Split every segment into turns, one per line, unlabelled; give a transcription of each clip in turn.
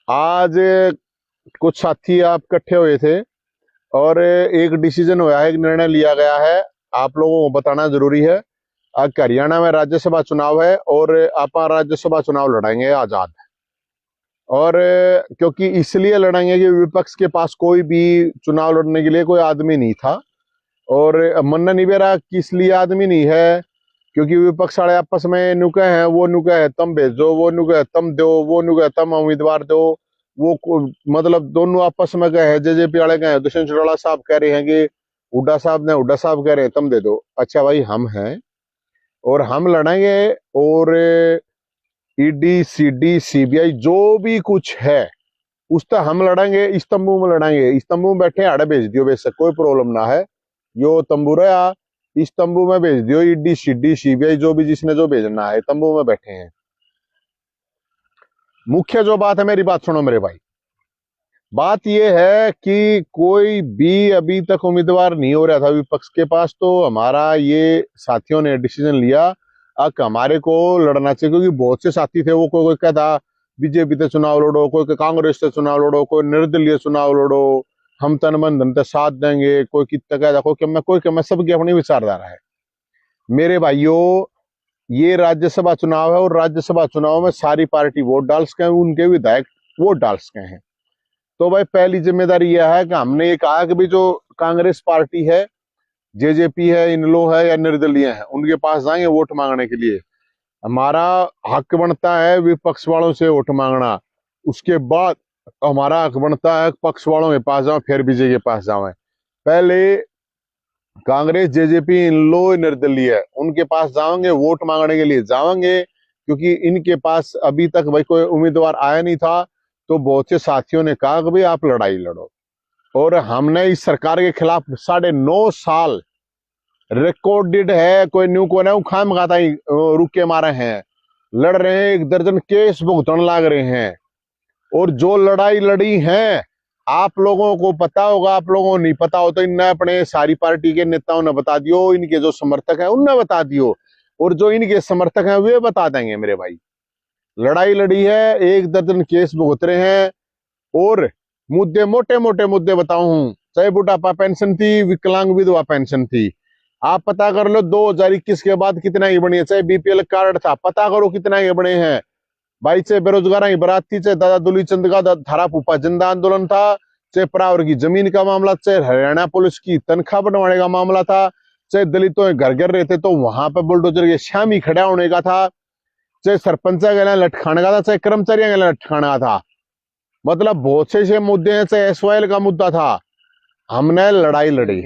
आज कुछ साथी आप इकट्ठे हुए थे और एक डिसीजन हुआ है, एक निर्णय लिया गया है, आप लोगों को बताना जरूरी है। आज हरियाणा में राज्यसभा चुनाव है और आप राज्यसभा चुनाव लड़ाएंगे आजाद। और क्योंकि इसलिए लड़ेंगे कि विपक्ष के पास कोई भी चुनाव लड़ने के लिए कोई आदमी नहीं था। और मन्ना नहीं बेरा किस लिए आदमी नहीं है, क्योंकि विपक्ष वाले आपस में नुके हैं, वो नुके है तुम भेजो, वो नुके है तुम दो, वो नुके है तुम उम्मीदवार दो। मतलब दोनों आपस में गए हैं, जेजेपी वाले गए हैं, दुष्यंत चौटाला साहब कह रहे हैं कि हुड्डा साहब ने, हुड्डा साहब कह रहे हैं तुम दे दो। अच्छा भाई, हम हैं और हम लड़ेंगे। और ईडी सीडी सीबीआई जो भी कुछ है उस तक हम लड़ेंगे। इस तंबू में लड़ेंगे, इस तंबू में बैठे आड़े भेज दियो, बेशक कोई प्रॉब्लम ना है। यो तंबू रहा, इस तंबू में भेज दियो, ईडी सीडी सीबीआई जो भी जिसने जो भेजना है, तंबू में बैठे हैं। मुख्य जो बात है, मेरी बात सुनो मेरे भाई। बात यह है कि कोई भी अभी तक उम्मीदवार नहीं हो रहा था विपक्ष के पास, तो हमारा ये साथियों ने डिसीजन लिया कि हमारे को लड़ना चाहिए। क्योंकि बहुत से साथी थे, वो कोई कहता बीजेपी से चुनाव लड़ो, कोई कांग्रेस से चुनाव लड़ो, कोई निर्दलीय चुनाव लड़ो, हम तन मन धन से साथ देंगे, कोई कितना कहता, कोई क्या, मैं सबकी अपनी विचारधारा है। मेरे भाइयों, ये राज्यसभा चुनाव है और राज्यसभा चुनाव में सारी पार्टी वोट डाल सके, उनके विधायक वोट डाल सके हैं। तो भाई पहली जिम्मेदारी यह है कि हमने ये कहा कि भाई जो कांग्रेस पार्टी है, जेजेपी है, इनलो है या निर्दलीय है, उनके पास जाएंगे वोट मांगने के लिए। हमारा हक बनता है विपक्ष वालों से वोट मांगना। उसके बाद हमारा हक बनता है पक्ष वालों के पास जाओ, फिर बीजेपी के पास जाओ। पहले कांग्रेस, जेजेपी, इनलो, निर्दलीय है, उनके पास जाओगे वोट मांगने के लिए जाओगे, क्योंकि इनके पास अभी तक भाई कोई उम्मीदवार आया नहीं था। तो बहुत से साथियों ने कहा कि भाई आप लड़ाई लड़ो। और हमने इस सरकार के खिलाफ 9.5 साल रिकॉर्डेड है, कोई न्यू को ना खाम खाता ही रुके मारे हैं, लड़ रहे हैं, 1 दर्जन केस भुगतने लाग रहे हैं। और जो लड़ाई लड़ी है आप लोगों को पता होगा, आप लोगों को नहीं पता हो तो इनने अपने सारी पार्टी के नेताओं ने बता दियो, इनके जो समर्थक हैं उनने बता दियो, और जो इनके समर्थक हैं वे बता देंगे मेरे भाई। लड़ाई लड़ी है, 1 दर्जन केस भुगत रहे हैं। और मुद्दे, मोटे मोटे मुद्दे बताऊं, चाहे बुढ़ापा पेंशन थी, विकलांग विधवा पेंशन थी, आप पता कर लो 2021 के बाद कितना ही बनी है। चाहे बीपीएल कार्ड था, पता करो कितना ही बने हैं भाई। चाहे बेरोजगार की बारात थी, चाहे दादा दुली चंद का धारा फूफा जिंदा आंदोलन था, चाहे परावर की जमीन का मामला, चाहे हरियाणा पुलिस की तनख्वाह बढ़वाने का मामला था, चाहे दलितों के घर घर रहते तो वहां पे बुलडोजर के शामी खड़ा होने का था, चाहे सरपंच के लटकाने का था, चाहे कर्मचारियों के लटकाने का था। मतलब बहुत से मुद्दे हैं। चाहे एसवाइएल का मुद्दा था, हमने लड़ाई लड़ी।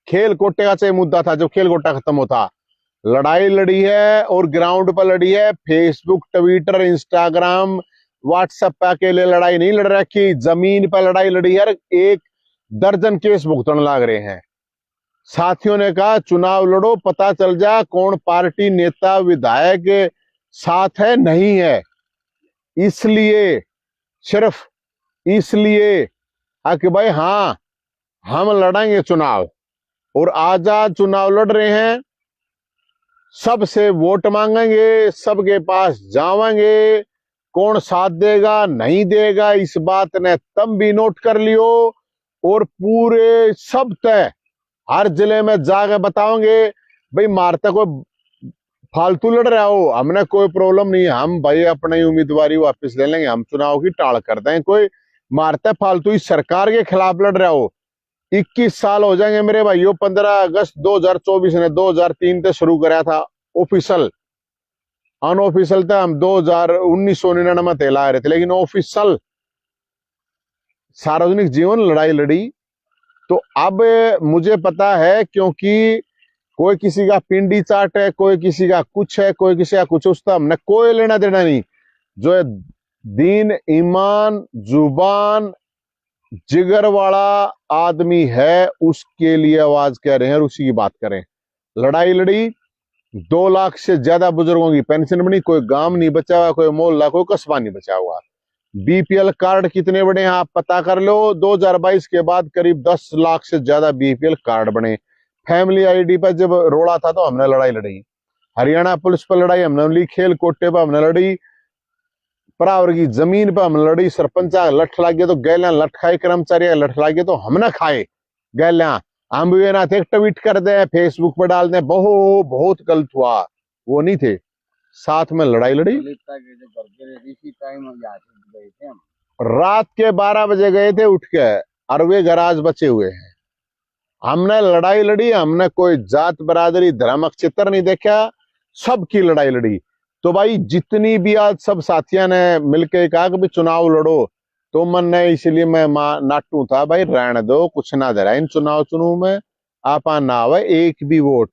खेल कोटे का चाहे मुद्दा था, जो खेल कोटा खत्म होता, लड़ाई लड़ी है। और ग्राउंड पर लड़ी है, फेसबुक, ट्विटर, इंस्टाग्राम, व्हाट्सएप पे अकेले लड़ाई नहीं लड़ रखी, जमीन पर लड़ाई लड़ी है। 1 दर्जन केस भुगतने लाग रहे हैं। साथियों ने कहा चुनाव लड़ो, पता चल जा कौन पार्टी, नेता, विधायक साथ है नहीं है। इसलिए, सिर्फ इसलिए कि भाई हाँ, हम लड़ेंगे चुनाव और आजाद चुनाव लड़ रहे हैं, सबसे वोट मांगेंगे, सबके पास जावेंगे। कौन साथ देगा नहीं देगा इस बात ने तब भी नोट कर लियो। और पूरे सब तय हर जिले में जाकर बताओगे भाई, मारता कोई फालतू लड़ रहा हो, हमने कोई प्रॉब्लम नहीं है, हम भाई अपनी उम्मीदवारी वापस ले लेंगे, हम चुनाव की टाल कर दें। कोई मारता फालतू इस सरकार के खिलाफ लड़ रहा हो, 21 साल हो जाएंगे मेरे भाइयों। 15 अगस्त 2024 ने 2003 से शुरू कराया था ऑफिशियल, अनऑफिशियल था हम 1999 तेला रहे थे, लेकिन ऑफिशियल सार्वजनिक जीवन लड़ाई लड़ी। तो अब मुझे पता है, क्योंकि कोई किसी का पिंडी चाट है, कोई किसी का कुछ है, कोई किसी का कुछ, उसका हमने कोई लेना देना नहीं। जो है दीन, ईमान, जुबान, जिगर वाला आदमी है, उसके लिए आवाज कह रहे हैं और उसी की बात करें। लड़ाई लड़ी, 2 लाख से ज्यादा बुजुर्गों की पेंशन बनी, कोई गांव नहीं बचा हुआ, कोई मोहल्ला, कोई कस्बा नहीं बचा हुआ। बीपीएल कार्ड कितने बने हैं आप पता कर लो, 2022 के बाद करीब 10 लाख से ज्यादा बीपीएल कार्ड बने। फैमिली आईडी पर जब रोड़ा था तो हमने लड़ाई लड़ी, हरियाणा पुलिस पर लड़ाई हमने लड़ी, खेल कोटे पर हमने लड़ी, बराबर की जमीन पे हम लड़ी, सरपंच लठ लागे तो गैल्या लठ खाए, कर्मचारी लठ लागे तो हम ना खाए गैल्या। हम भी ना थे ट्वीट कर दे, फेसबुक पर डाल दे, बहुत बहुत गलत हुआ। वो नहीं थे, साथ में लड़ाई लड़ी। रात के 12 बजे गए थे उठ के, और वे घर आज बचे हुए हैं। हमने लड़ाई लड़ी, हमने कोई जात बरादरी धर्म चित्र नहीं देखा, सबकी लड़ाई लड़ी। तो भाई जितनी भी आज सब साथियों ने मिलकर कहा कि भी चुनाव लड़ो, तो मन ने इसलिए मैं नाटू था भाई रहने दो, कुछ ना दे रहा इन चुनाव में, आप ना आवे एक भी वोट।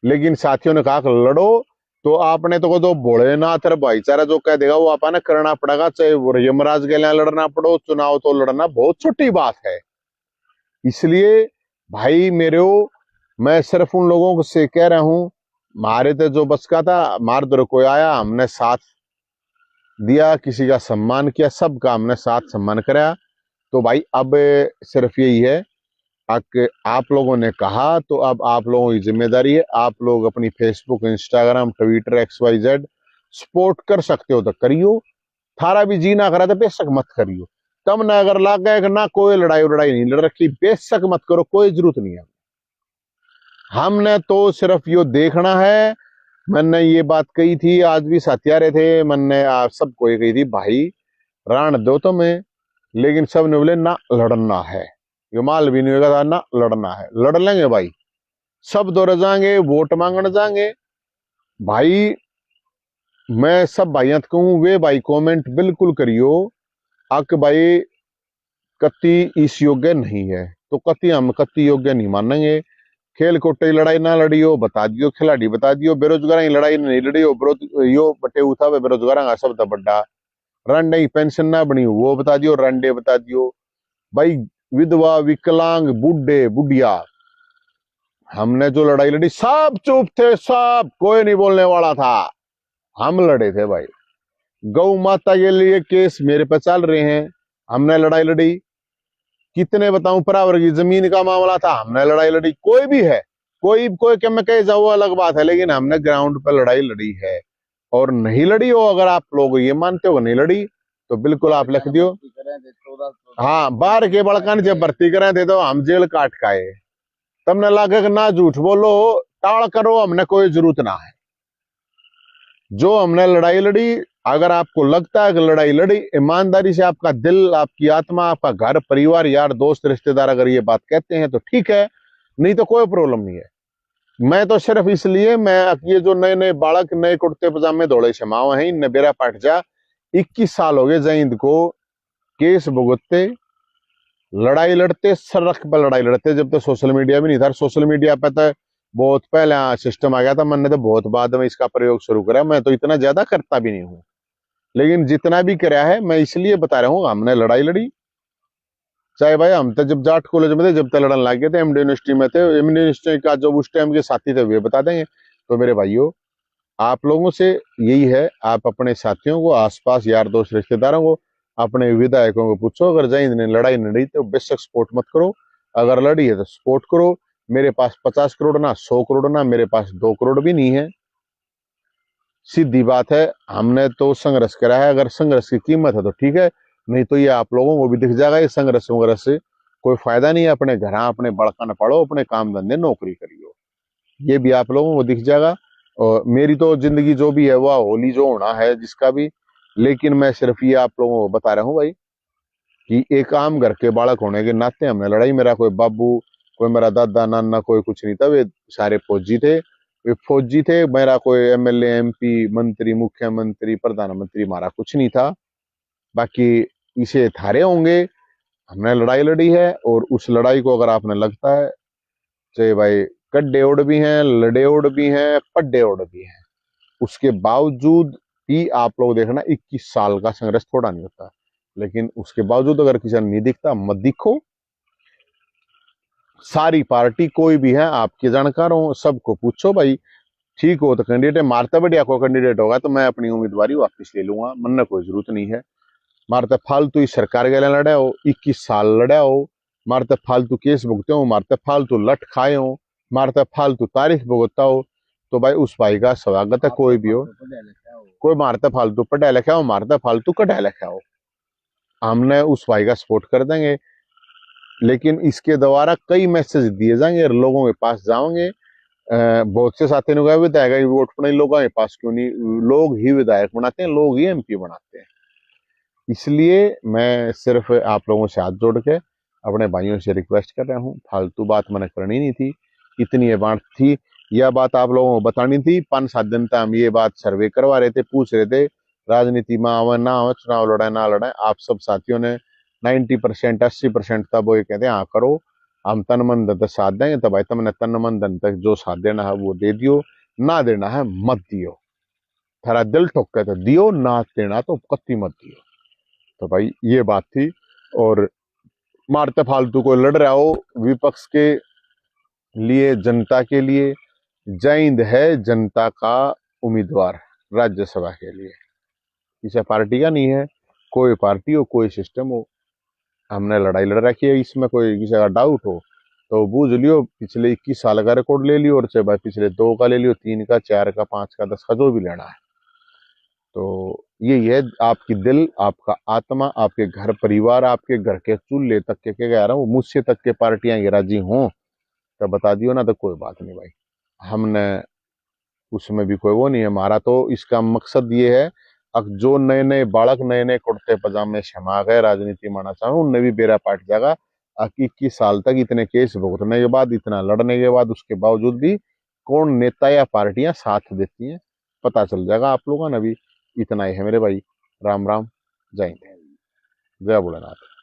लेकिन साथियों ने कहा कि लड़ो, तो आपने तो भोलेनाथ और भाईचारा जो कह देगा वो आपने करना पड़ेगा, चाहे यमराज के लिए लड़ना पड़ो, चुनाव तो लड़ना बहुत छोटी बात है। इसलिए भाई मेरे मैं सिर्फ उन लोगों से कह रहा हूं, मारे तो जो बस का था, मार दर कोई आया, हमने साथ दिया, किसी का सम्मान किया, सबका हमने साथ सम्मान कराया। तो भाई अब सिर्फ यही है कि आप लोगों ने कहा तो अब आप लोगों की जिम्मेदारी है, आप लोग अपनी Facebook, Instagram, Twitter, XYZ support कर सकते हो तो करियो, थारा भी जी ना करा तो बेशक मत करियो। तब ना अगर लग गया कि ना कोई लड़ाई नहीं लड़ रखी, बेशक मत करो, कोई जरूरत नहीं है। हमने तो सिर्फ यो देखना है। मैंने ये बात कही थी, आज भी साथिया रहे थे, मैंने आप सबको ये कही थी भाई रान दो तो मैं, लेकिन सब ने बोले ना लड़ना है, यो माल भी नहीं होगा ना लड़ना है। लड़ लेंगे भाई, सब दौड़ जाएंगे, वोट मांगने जाएंगे भाई। मैं सब भाइयों को कहूं, वे भाई कमेंट बिल्कुल करियो अक भाई कति इस योग्य नहीं है, तो कति हम कति योग्य नहीं मानेंगे। खेल कोटे लड़ाई ना लड़ियो बता दियो, खिलाड़ी बता दियो, बेरोजगार की लड़ाई नहीं लड़ियो, यो बटे उठा बेरोजगार का सब बड़ा रंडे पेंशन ना बनी वो बता दियो, रंडे बता दियो भाई। विधवा, विकलांग, बूढ़े, बुढ़िया, हमने जो लड़ाई लड़ी सब चुप थे, सब कोई नहीं बोलने वाला था, हम लड़े थे भाई। गौ माता के लिए केस मेरे पे चल रहे हैं, हमने लड़ाई लड़ी। कितने बताऊं, बराबर की जमीन का मामला था, हमने लड़ाई लड़ी। कोई भी है, कोई कोई क्या मैं कह जाऊँ अलग बात है, लेकिन हमने ग्राउंड पर लड़ाई लड़ी है। और नहीं लड़ी हो, अगर आप लोग ये मानते हो नहीं लड़ी, तो बिल्कुल आप लिख दियो। हाँ, बाहर के बड़का जब भर्ती करें थे तो हम जेल काट खाए, तब न लगे ना झूठ बोलो, टाल करो, हमने कोई जरूरत ना है। जो हमने लड़ाई लड़ी, अगर आपको लगता है कि लड़ाई लड़ी, ईमानदारी से आपका दिल, आपकी आत्मा, आपका घर परिवार, यार दोस्त, रिश्तेदार अगर ये बात कहते हैं तो ठीक है, नहीं तो कोई प्रॉब्लम नहीं है। मैं तो सिर्फ इसलिए, मैं ये जो नए नए बालक नए कुर्ते पजामे दौड़े समाओ हैं, इन बेरा पाट जा 21 साल हो गए जईंद को केस भुगतते, लड़ाई लड़ते, सड़क पर लड़ाई लड़ते, जब तक सोशल मीडिया भी नहीं था। सोशल मीडिया पे तो बहुत पहले सिस्टम आ गया था, मैंने तो बहुत बाद में इसका प्रयोग शुरू करा, मैं तो इतना ज्यादा करता भी नहीं हूँ, लेकिन जितना भी कराया है मैं इसलिए बता रहा हूँ, हमने लड़ाई लड़ी। चाहे भाई हम तो जब जाट कॉलेज में थे, जब तक लड़न लग गए थे, एमडी यूनिवर्सिटी में थे, एमडी यूनिवर्सिटी का जो उस टाइम के साथी थे वे बता देंगे। तो मेरे भाइयों, आप लोगों से यही है, आप अपने साथियों को, आसपास यार दोस्त रिश्तेदारों को, अपने विधायकों को पूछो, अगर जय ने लड़ाई नहीं लड़ी तो बेशक सपोर्ट मत करो, अगर लड़ी है तो सपोर्ट करो। मेरे पास 50 करोड़ ना 100 करोड़ ना, मेरे पास 2 करोड़ भी नहीं है, सीधी बात है। हमने तो संघर्ष करा है, अगर संघर्ष की कीमत है तो ठीक है, नहीं तो ये आप लोगों को भी दिख जाएगा, ये संघर्ष वंघर्ष से कोई फायदा नहीं है। अपने घर अपने बड़का न पड़ो, अपने काम धंधे नौकरी करियो, ये भी आप लोगों को दिख जाएगा। और मेरी तो जिंदगी जो भी है वह होली जो होना है जिसका भी, लेकिन मैं सिर्फ ये आप लोगों को बता रहा हूँ भाई कि एक आम घर के बालक होने के नाते हमने लड़ाई। मेरा कोई बाबू, कोई मेरा दादा नाना, कोई कुछ नहीं था, वे सारे फौजी थे, वे फौजी थे। मेरा कोई MLA MP मंत्री मुख्यमंत्री प्रधानमंत्री हमारा कुछ नहीं था, बाकी इसे थारे होंगे। हमने लड़ाई लड़ी है, और उस लड़ाई को अगर आपने लगता है, चाहे भाई कड्डे ओड भी हैं, लड़े ओड भी हैं, पड्डे ओड भी हैं, उसके बावजूद भी आप लोग देखना 21 साल का संघर्ष थोड़ा नहीं होता, लेकिन उसके बावजूद अगर किसी नहीं दिखता मत दिखो। सारी पार्टी कोई भी है, आपके जानकार हो, सबको पूछो भाई ठीक हो तो कैंडिडेट है, मारता बढ़िया को कैंडिडेट होगा तो मैं अपनी उम्मीदवारी वापस ले लूंगा, मन कोई जरूरत नहीं है। मारते फालतू ही सरकार के लिए लड़े हो, 21 साल लड़े हो, मारते फालतू केस भुगते हो, मारते फालतू लठ खाए हो, मारते फालतू तारीख भुगतता हो, तो भाई उस भाई का स्वागत है, कोई भी हो। कोई मारता फालतू पढ़ा लिखा हो, मारता फालतू कढ़ा लिखा हो, हमने उस भाई का सपोर्ट कर देंगे। लेकिन इसके द्वारा कई मैसेज दिए जाएंगे और लोगों के पास जाओगे। बहुत से साथी ने कहा विधायक वोट पड़े लोगों के पास क्यों नहीं, लोग ही विधायक बनाते हैं, लोग ही एमपी बनाते हैं। इसलिए मैं सिर्फ आप लोगों से हाथ जोड़ के अपने भाइयों से रिक्वेस्ट कर रहा हूँ, फालतू बात मैंने करनी नहीं थी, इतनी ये बात थी, यह बात आप लोगों को बतानी थी। 5-7 दिन तक हम ये बात सर्वे करवा रहे थे, पूछ रहे थे राजनीति में आवे ना आवे, चुनाव लड़ाए ना लड़ाए। आप सब साथियों ने 90% 80% तब वो ये कहते हैं हाँ करो, हम तन मन धन तक साथ देंगे। तो भाई तुमने तन मन धन तक जो साथ देना है वो दे दियो, ना देना है मत दियो। थारा दिल ठोक के तो दियो, ना देना तो कत्ती मत दियो। तो भाई ये बात थी। और मारते फालतू को लड़ रहा हो विपक्ष के लिए, जनता के लिए, जय हिंद है जनता का उम्मीदवार राज्यसभा के लिए, किसी पार्टी का नहीं है। कोई पार्टी हो, कोई सिस्टम हो, हमने लड़ाई लड़ रखी है। इसमें कोई किसी का डाउट हो तो बूझ लियो, पिछले 21 साल का रिकॉर्ड ले लियो, और चाहे भाई पिछले 2 का ले लियो, 3 का, 4 का, 5 का, 10 का, जो भी लेना है। तो यही है, आपकी दिल, आपका आत्मा, आपके घर परिवार, आपके घर के चूल्हे तक के कह रहा हूँ, मुझसे तक के पार्टियां ये राजी हों तो बता दियो, ना तो कोई बात नहीं भाई, हमने उसमें भी कोई वो नहीं है। हमारा तो इसका मकसद ये है, अब जो नए नए बालक नए नए कुर्ते पजामे क्षमा गए राजनीति में आना चाहे, उनने भी बेरा पाट जाएगा। 21 साल तक इतने केस भुगतने के बाद, इतना लड़ने के बाद, उसके बावजूद भी कौन नेता या पार्टियां साथ देती हैं पता चल जाएगा आप लोगों ने भी। इतना ही है मेरे भाई, राम राम, जय हिंद, जय भोलेनाथ।